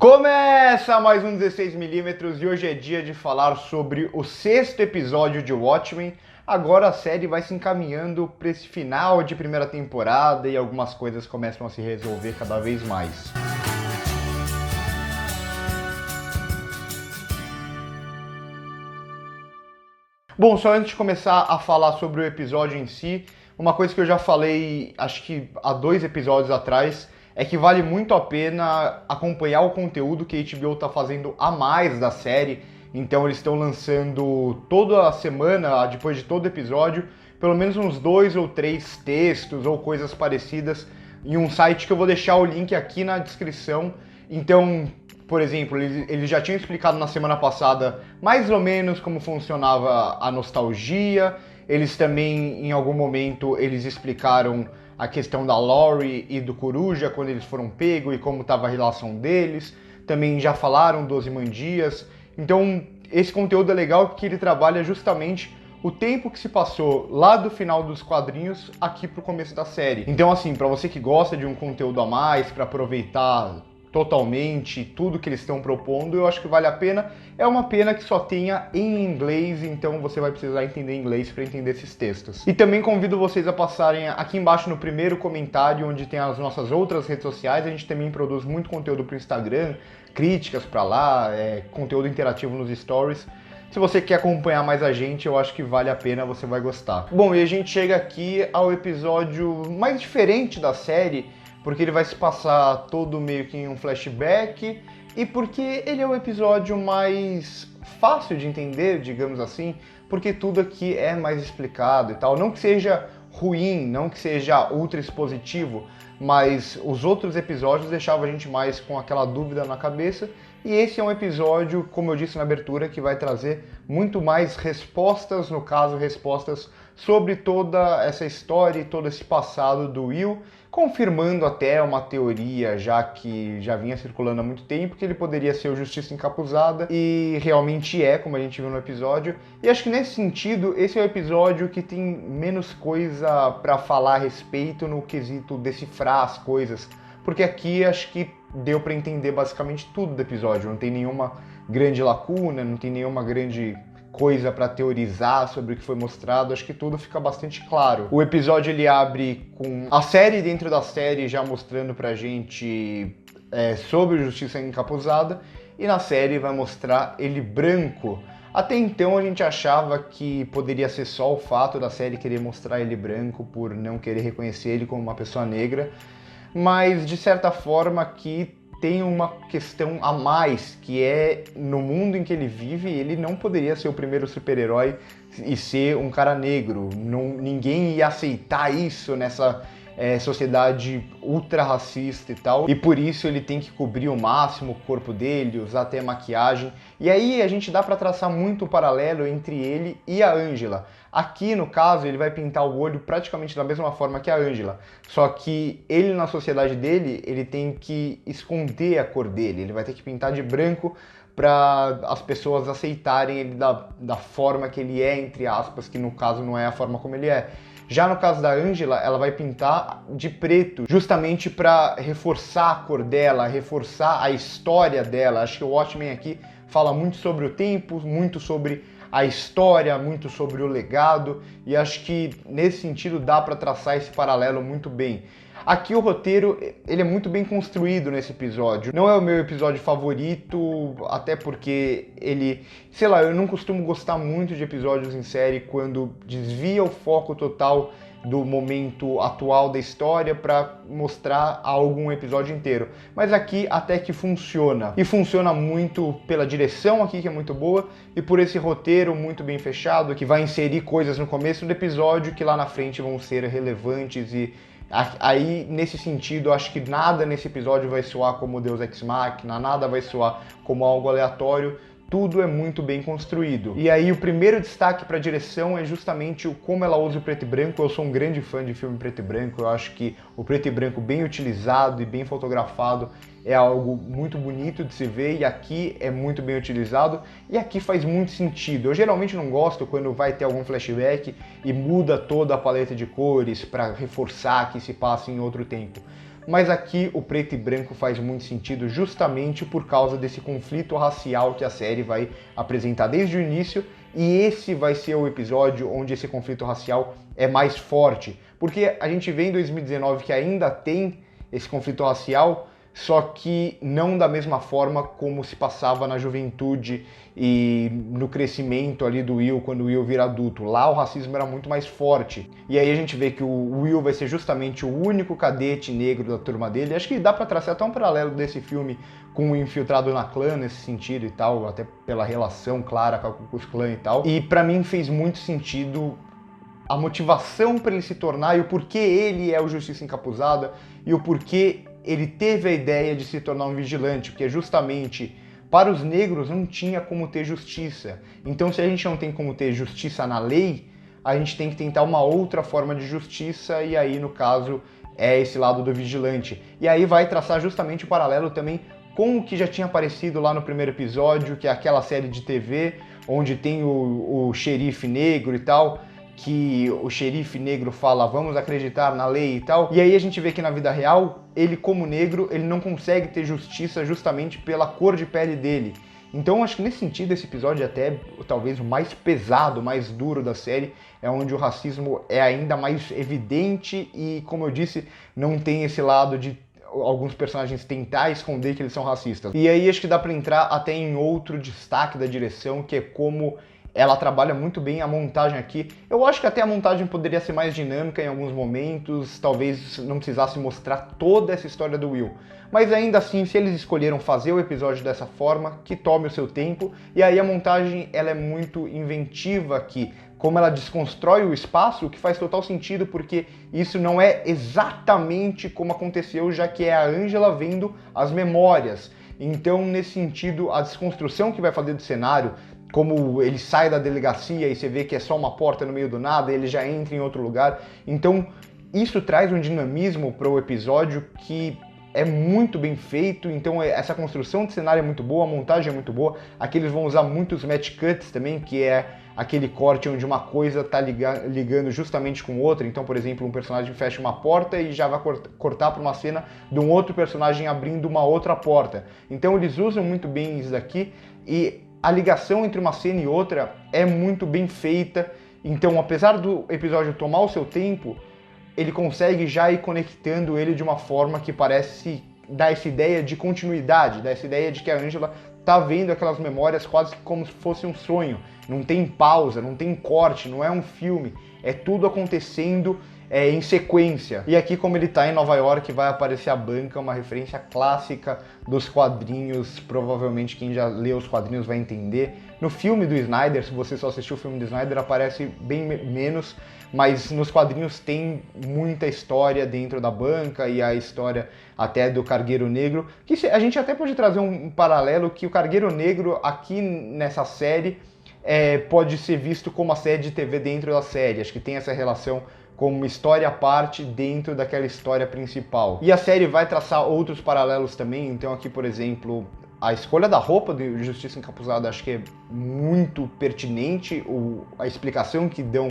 Começa mais um 16mm e hoje é dia de falar sobre o 6º episódio de Watchmen. Agora a série vai se encaminhando para esse final de primeira temporada e algumas coisas começam a se resolver cada vez mais. Bom, só antes de começar a falar sobre o episódio em si, uma coisa que eu já falei, acho que há 2 episódios atrás, é que vale muito a pena acompanhar o conteúdo que a HBO está fazendo a mais da série. Então eles estão lançando toda a semana, depois de todo episódio, pelo menos uns 2 ou 3 textos ou coisas parecidas em um site que eu vou deixar o link aqui na descrição. Então, por exemplo, eles já tinham explicado na semana passada mais ou menos como funcionava a nostalgia. Eles também, em algum momento, eles explicaram a questão da Laurie e do Coruja, quando eles foram pegos e como estava a relação deles. Também já falaram dos Ozymandias. Então, esse conteúdo é legal porque ele trabalha justamente o tempo que se passou lá do final dos quadrinhos aqui pro começo da série. Então, assim, para você que gosta de um conteúdo a mais, para aproveitar totalmente tudo que eles estão propondo, eu acho que vale a pena. É uma pena que só tenha em inglês, então você vai precisar entender inglês para entender esses textos. E também convido vocês a passarem aqui embaixo no primeiro comentário, onde tem as nossas outras redes sociais. A gente também produz muito conteúdo para o Instagram, críticas para lá, conteúdo interativo nos stories. Se você quer acompanhar mais a gente, eu acho que vale a pena, você vai gostar. Bom, e a gente chega aqui ao episódio mais diferente da série, porque ele vai se passar todo meio que em um flashback e porque ele é o episódio mais fácil de entender, digamos assim, porque tudo aqui é mais explicado e tal. Não que seja ruim, não que seja ultra expositivo, mas os outros episódios deixavam a gente mais com aquela dúvida na cabeça. E esse é um episódio, como eu disse na abertura, que vai trazer muito mais respostas, no caso, respostas sobre toda essa história e todo esse passado do Will, confirmando até uma teoria já que já vinha circulando há muito tempo, que ele poderia ser o Justiça Encapuzada, e realmente é, como a gente viu no episódio. E acho que nesse sentido, esse é o episódio que tem menos coisa para falar a respeito no quesito decifrar as coisas, porque aqui acho que deu para entender basicamente tudo do episódio, não tem nenhuma grande lacuna, não tem nenhuma grande coisa para teorizar sobre o que foi mostrado, acho que tudo fica bastante claro. O episódio ele abre com a série dentro da série já mostrando pra gente sobre Justiça Encapuzada, e na série vai mostrar ele branco. Até então a gente achava que poderia ser só o fato da série querer mostrar ele branco por não querer reconhecer ele como uma pessoa negra, mas de certa forma aqui tem uma questão a mais, que é no mundo em que ele vive, ele não poderia ser o primeiro super-herói e ser um cara negro. Ninguém ia aceitar isso nessa sociedade ultra racista e tal, e por isso ele tem que cobrir o máximo o corpo dele, usar até maquiagem. E aí a gente dá para traçar muito o paralelo entre ele e a Angela. Aqui, no caso, ele vai pintar o olho praticamente da mesma forma que a Angela, só que ele, na sociedade dele, ele tem que esconder a cor dele, ele vai ter que pintar de branco para as pessoas aceitarem ele da forma que ele é, entre aspas, que no caso não é a forma como ele é. Já no caso da Angela, ela vai pintar de preto, justamente para reforçar a cor dela, reforçar a história dela. Acho que o Watchmen aqui fala muito sobre o tempo, muito sobre a história, muito sobre o legado, e acho que nesse sentido dá para traçar esse paralelo muito bem. Aqui o roteiro, ele é muito bem construído nesse episódio. Não é o meu episódio favorito, até porque ele, sei lá, eu não costumo gostar muito de episódios em série quando desvia o foco total do momento atual da história para mostrar algum episódio inteiro. Mas aqui até que funciona. E funciona muito pela direção aqui, que é muito boa, e por esse roteiro muito bem fechado, que vai inserir coisas no começo do episódio que lá na frente vão ser relevantes. E aí, nesse sentido, acho que nada nesse episódio vai soar como Deus Ex Machina, nada vai soar como algo aleatório. Tudo é muito bem construído. E aí o primeiro destaque para a direção é justamente como ela usa o preto e branco. Eu sou um grande fã de filme preto e branco, eu acho que o preto e branco bem utilizado e bem fotografado é algo muito bonito de se ver, e aqui é muito bem utilizado, e aqui faz muito sentido. Eu geralmente não gosto quando vai ter algum flashback e muda toda a paleta de cores para reforçar que se passa em outro tempo. mas aqui o preto e branco faz muito sentido justamente por causa desse conflito racial que a série vai apresentar desde o início, e esse vai ser o episódio onde esse conflito racial é mais forte, porque a gente vê em 2019 que ainda tem esse conflito racial, só que não da mesma forma como se passava na juventude e no crescimento ali do Will, quando o Will vira adulto. Lá o racismo era muito mais forte. E aí a gente vê que o Will vai ser justamente o único cadete negro da turma dele. Acho que dá pra traçar até um paralelo desse filme com o Infiltrado na Clã nesse sentido e tal, até pela relação clara com a Ku Klux Klan e tal. E pra mim fez muito sentido a motivação para ele se tornar e o porquê ele é o Justiça Encapuzada e o porquê ele teve a ideia de se tornar um vigilante, porque justamente para os negros não tinha como ter justiça. Então, se a gente não tem como ter justiça na lei, a gente tem que tentar uma outra forma de justiça, e aí, no caso, é esse lado do vigilante. E aí vai traçar justamente o paralelo também com o que já tinha aparecido lá no primeiro episódio, que é aquela série de TV, onde tem o xerife negro e tal, que o xerife negro fala, vamos acreditar na lei e tal. E aí a gente vê que na vida real, ele como negro, ele não consegue ter justiça justamente pela cor de pele dele. Então acho que nesse sentido esse episódio é até talvez o mais pesado, mais duro da série, é onde o racismo é ainda mais evidente e, como eu disse, não tem esse lado de alguns personagens tentar esconder que eles são racistas. E aí acho que dá pra entrar até em outro destaque da direção, que é como ela trabalha muito bem a montagem aqui. Eu acho que até a montagem poderia ser mais dinâmica em alguns momentos, talvez não precisasse mostrar toda essa história do Will. Mas ainda assim, se eles escolheram fazer o episódio dessa forma, que tome o seu tempo. E aí a montagem ela é muito inventiva aqui, como ela desconstrói o espaço, o que faz total sentido, porque isso não é exatamente como aconteceu, já que é a Angela vendo as memórias. Então, nesse sentido, a desconstrução que vai fazer do cenário, como ele sai da delegacia e você vê que é só uma porta no meio do nada, ele já entra em outro lugar. Então, isso traz um dinamismo para o episódio que é muito bem feito. Então, essa construção de cenário é muito boa, a montagem é muito boa. Aqui eles vão usar muitos match cuts também, que é aquele corte onde uma coisa está ligando justamente com outra. Então, por exemplo, um personagem fecha uma porta e já vai cortar para uma cena de um outro personagem abrindo uma outra porta. Então, eles usam muito bem isso daqui e a ligação entre uma cena e outra é muito bem feita. Então, apesar do episódio tomar o seu tempo, ele consegue já ir conectando ele de uma forma que parece dar essa ideia de continuidade, dar essa ideia de que a Angela tá vendo aquelas memórias quase como se fosse um sonho. Não tem pausa, não tem corte, não é um filme. É tudo acontecendo em sequência. E aqui, como ele tá em Nova York, vai aparecer a banca, uma referência clássica dos quadrinhos. Provavelmente quem já leu os quadrinhos vai entender. No filme do Snyder, se você só assistiu o filme do Snyder, aparece bem menos, mas nos quadrinhos tem muita história dentro da banca e a história até do Cargueiro Negro, que a gente até pode trazer um paralelo, que o Cargueiro Negro aqui nessa série pode ser visto como a série de TV dentro da série. Acho que tem essa relação como uma história à parte dentro daquela história principal. E a série vai traçar outros paralelos também. Então aqui, por exemplo, a escolha da roupa do Justiça Encapuzada acho que é muito pertinente, a explicação que dão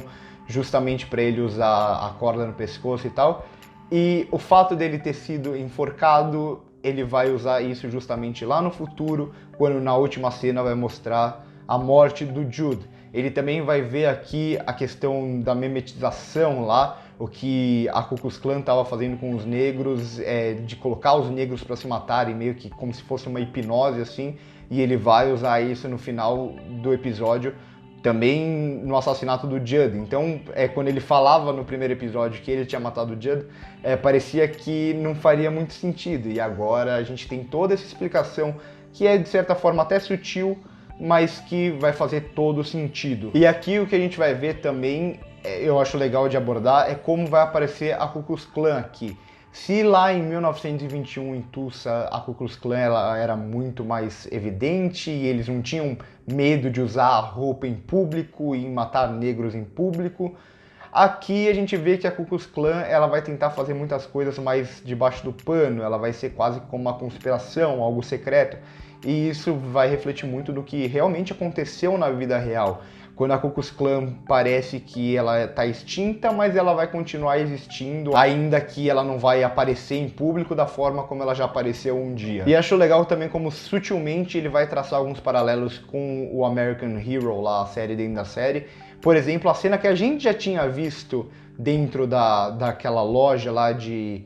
justamente para ele usar a corda no pescoço e tal. E o fato dele ter sido enforcado, ele vai usar isso justamente lá no futuro, quando na última cena vai mostrar a morte do Jude. Ele também vai ver aqui a questão da memetização lá, o que a Ku Klux Klan estava fazendo com os negros, de colocar os negros para se matarem, meio que como se fosse uma hipnose assim, e ele vai usar isso no final do episódio, também no assassinato do Judd. Então, quando ele falava no primeiro episódio que ele tinha matado o Judd, parecia que não faria muito sentido, e agora a gente tem toda essa explicação que é de certa forma até sutil, mas que vai fazer todo sentido. E aqui o que a gente vai ver também, eu acho legal de abordar, é como vai aparecer a Ku Klux Klan aqui. Se lá em 1921 em Tulsa a Ku Klux Klan ela era muito mais evidente e eles não tinham medo de usar a roupa em público e matar negros em público, Aqui a gente vê que a Ku Klux Klan ela vai tentar fazer muitas coisas mais debaixo do pano, ela vai ser quase como uma conspiração, algo secreto. E isso vai refletir muito do que realmente aconteceu na vida real. Quando a Ku Klux Klan parece que ela está extinta, mas ela vai continuar existindo, ainda que ela não vai aparecer em público da forma como ela já apareceu um dia. E acho legal também como sutilmente ele vai traçar alguns paralelos com o American Hero, lá a série dentro da série. Por exemplo, a cena que a gente já tinha visto dentro daquela loja lá de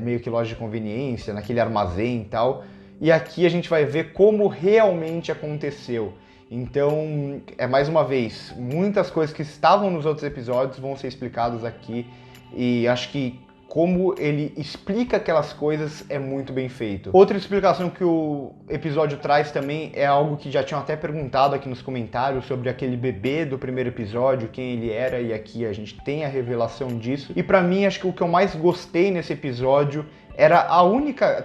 meio que loja de conveniência, naquele armazém e tal. E aqui a gente vai ver como realmente aconteceu. Então, mais uma vez, muitas coisas que estavam nos outros episódios vão ser explicadas aqui. E acho que como ele explica aquelas coisas é muito bem feito. Outra explicação que o episódio traz também é algo que já tinham até perguntado aqui nos comentários sobre aquele bebê do primeiro episódio, quem ele era, e aqui a gente tem a revelação disso. E pra mim, acho que o que eu mais gostei nesse episódio era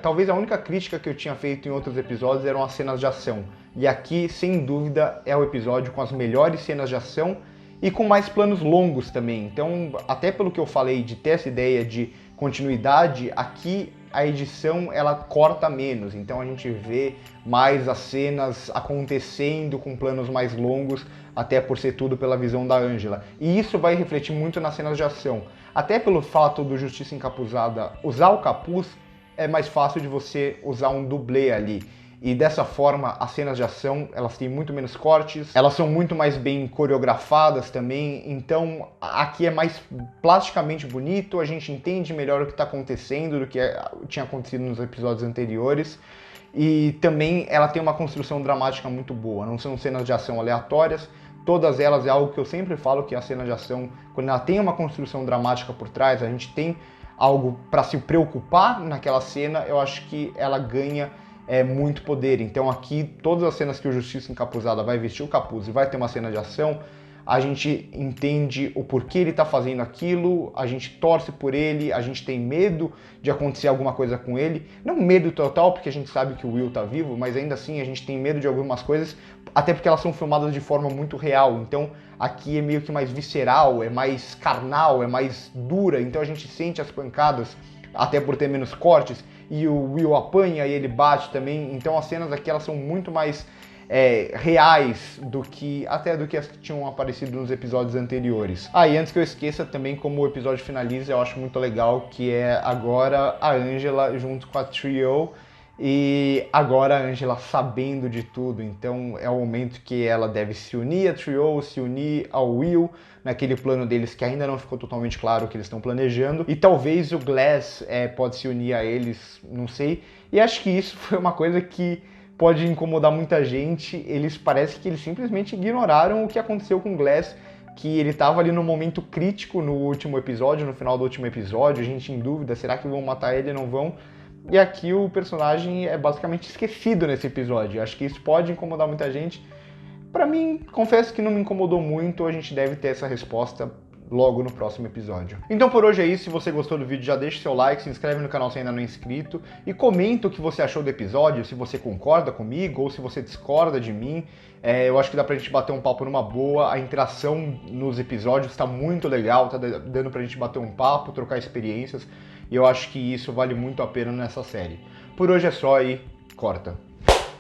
talvez a única crítica que eu tinha feito em outros episódios eram as cenas de ação. E aqui, sem dúvida, é o episódio com as melhores cenas de ação e com mais planos longos também. Então, até pelo que eu falei de ter essa ideia de continuidade, aqui a edição ela corta menos. Então a gente vê mais as cenas acontecendo com planos mais longos, até por ser tudo pela visão da Angela. E isso vai refletir muito nas cenas de ação. Até pelo fato do Justiça Encapuzada usar o capuz, é mais fácil de você usar um dublê ali. E dessa forma, as cenas de ação, elas têm muito menos cortes, elas são muito mais bem coreografadas também, então aqui é mais plasticamente bonito, a gente entende melhor o que está acontecendo do que tinha acontecido nos episódios anteriores. E também ela tem uma construção dramática muito boa, não são cenas de ação aleatórias, todas elas é algo que eu sempre falo, que a cena de ação, quando ela tem uma construção dramática por trás, a gente tem algo para se preocupar naquela cena, eu acho que ela ganha muito poder. Então aqui, todas as cenas que o Justiça Encapuzada vai vestir o capuz e vai ter uma cena de ação, a gente entende o porquê ele tá fazendo aquilo, a gente torce por ele, a gente tem medo de acontecer alguma coisa com ele. Não medo total, porque a gente sabe que o Will tá vivo, mas ainda assim a gente tem medo de algumas coisas, até porque elas são filmadas de forma muito real. Então aqui é meio que mais visceral, é mais carnal, é mais dura, então a gente sente as pancadas, até por ter menos cortes, e o Will apanha e ele bate também, então as cenas aqui elas são muito mais reais do que as que tinham aparecido nos episódios anteriores. E antes que eu esqueça também, como o episódio finaliza, eu acho muito legal que é agora a Angela junto com a Trio, e agora a Angela sabendo de tudo, então é o momento que ela deve se unir a Trio, se unir ao Will, naquele plano deles que ainda não ficou totalmente claro o que eles estão planejando, e talvez o Glass pode se unir a eles, não sei, e acho que isso foi uma coisa que pode incomodar muita gente. Parece que eles simplesmente ignoraram o que aconteceu com o Glass, que ele estava ali no momento crítico no último episódio, no final do último episódio, a gente em dúvida, será que vão matar ele ou não vão? E aqui o personagem é basicamente esquecido nesse episódio. Acho que isso pode incomodar muita gente. Pra mim, confesso que não me incomodou muito, a gente deve ter essa resposta logo no próximo episódio. Então por hoje é isso, se você gostou do vídeo já deixa seu like, se inscreve no canal se ainda não é inscrito e comenta o que você achou do episódio, se você concorda comigo ou se você discorda de mim. Eu acho que dá pra gente bater um papo numa boa, a interação nos episódios está muito legal, tá dando pra gente bater um papo, trocar experiências, e eu acho que isso vale muito a pena nessa série. Por hoje é só e corta!